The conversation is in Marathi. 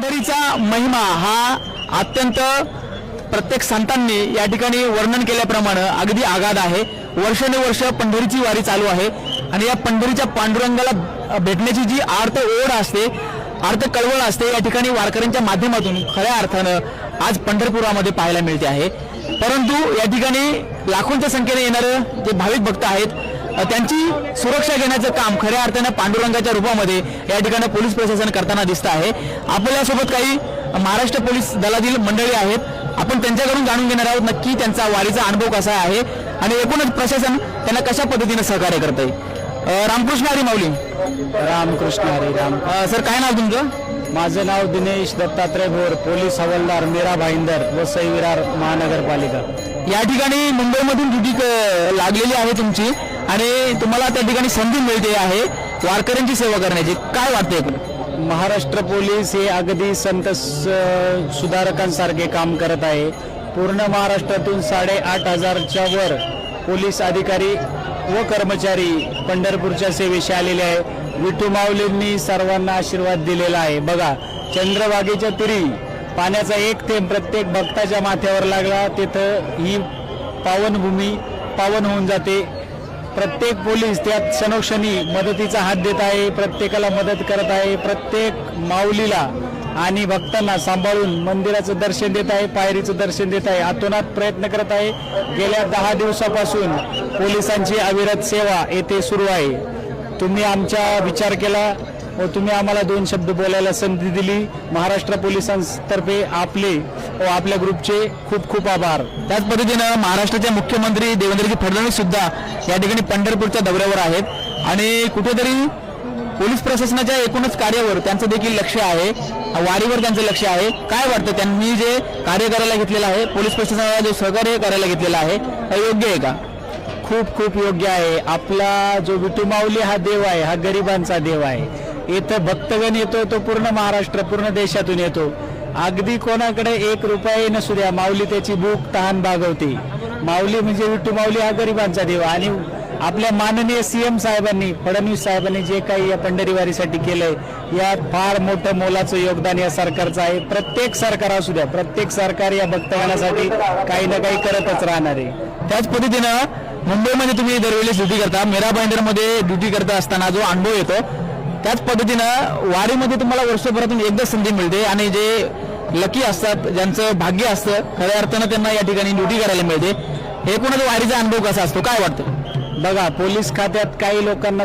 पंढरीचा महिमा हा अत्यंत प्रत्येक संतांनी या ठिकाणी वर्णन केल्याप्रमाणे अगदी आगाध आहे। वर्षानुवर्ष पंढरीची वारी चालू आहे आणि या पंढरीच्या पांडुरंगाला भेटण्याची जी आर्त ओढ असते, आर्त कळवळ असते, या ठिकाणी वारकऱ्यांच्या माध्यमातून खऱ्या अर्थानं आज पंढरपुरामध्ये पाहायला मिळते आहे। परंतु या ठिकाणी लाखोंच्या संख्येने येणारे जे भाविक भक्त आहेत त्यांची सुरक्षा घेण्याचं काम खऱ्या अर्थानं पांडुरंगाच्या रूपामध्ये या ठिकाणी पोलीस प्रशासन करताना दिसत आहे। आपल्यासोबत काही महाराष्ट्र पोलीस दलातील मंडळी आहेत, आपण त्यांच्याकडून जाणून घेणार आहोत नक्की त्यांचा वारीचा अनुभव कसा आहे आणि एकूणच प्रशासन त्यांना कशा पद्धतीने सहकार्य करते। रामकृष्ण हरी माऊली। रामकृष्ण हरी राम। सर काय नाव तुमचं? माझं नाव दिनेश दत्तात्रय भोर, पोलीस हवालदार मीरा भाईंदर, वसई विरार महानगरपालिका। या ठिकाणी मुंबईमधून ड्युटी लागलेली आहे तुमची आणि तुम्हाला त्या ठिकाणी संधी मिळते आहे वारकऱ्यांची सेवा करण्याची, काय वाटते? महाराष्ट्र पोलीस हे अगदी संत सुधारकांसारखे काम करत आहे। पूर्ण महाराष्ट्रातून 8,500च्या वर पोलीस अधिकारी व कर्मचारी पंढरपूरच्या सेवेशी आलेले आहे। विठू माऊलींनी सर्वांना आशीर्वाद दिलेला आहे। बघा, चंद्रभागेच्या तीरी पाण्याचा एक थेंब प्रत्येक भक्ताच्या माथ्यावर लागला, तिथं ही पावनभूमी पावन होऊन जाते। प्रत्येक पोलीस त्यात क्षणोक्षणी मदतीचा हात देत आहे, प्रत्येकाला मदत करत आहे, प्रत्येक माऊलीला आणि भक्तांना सांभाळून मंदिराचं दर्शन देत आहे, पायरीचं दर्शन देत आहे, आतोनात प्रयत्न करत आहे। गेल्या 10 दिवसापासून पोलिसांची अविरत सेवा येथे सुरू आहे। तुम्ही आमचा विचार केला व तुम्ही आम्हाला 2 शब्द बोलायला संधी दिली। महाराष्ट्र पोलिसांतर्फे आपले व आपल्या ग्रुपचे खूप खूप आभार। त्याच पद्धतीनं महाराष्ट्राचे मुख्यमंत्री देवेंद्रजी फडणवीस सुद्धा या ठिकाणी पंढरपूरच्या दौऱ्यावर आहेत आणि कुठेतरी पोलीस प्रशासनाच्या एकूणच कार्यावर त्यांचं देखील लक्ष आहे, वारीवर त्यांचं लक्ष आहे। काय वाटतं, त्यांनी जे कार्य करायला घेतलेलं आहे, पोलीस प्रशासनाला जे सहकार्य करायला घेतलेलं आहे, हे योग्य आहे का? खूप खूप योग्य आहे। आपला जो विठू माऊली हा देव आहे, हा गरिबांचा देव आहे। इथं भक्तगण येतो, तो पूर्ण महाराष्ट्र पूर्ण देशातून येतो। अगदी कोणाकडे 1 रुपया नसू द्या, माऊली त्याची भूक तहान भागवते। माऊली म्हणजे विठू माऊली हा गरिबांचा देव आणि आपल्या माननीय CM साहेबांनी, फडणवीस साहेबांनी जे काही या पंढरी वारीसाठी केलंय, यात फार मोठं मोलाचं योगदान या सरकारचं आहे। प्रत्येक सरकार असू द्या, प्रत्येक सरकार या भक्तगणासाठी काही ना काही करतच राहणार आहे। त्याच पद्धतीनं मुंबईमध्ये तुम्ही दरवेळेस ड्युटी करता, मीरा भाईंदरमध्ये ड्युटी करता असताना जो अनुभव येतो, त्याच पद्धतीनं वारीमध्ये तुम्हाला वर्षभरातून एकदा संधी मिळते आणि जे लकी असतात, ज्यांचं भाग्य असतं, खऱ्या अर्थानं त्यांना या ठिकाणी ड्युटी करायला मिळते। एकूणच वारीचा अनुभव कसा असतो, काय वाटतं? बघा, पोलीस खात्यात काही लोकांना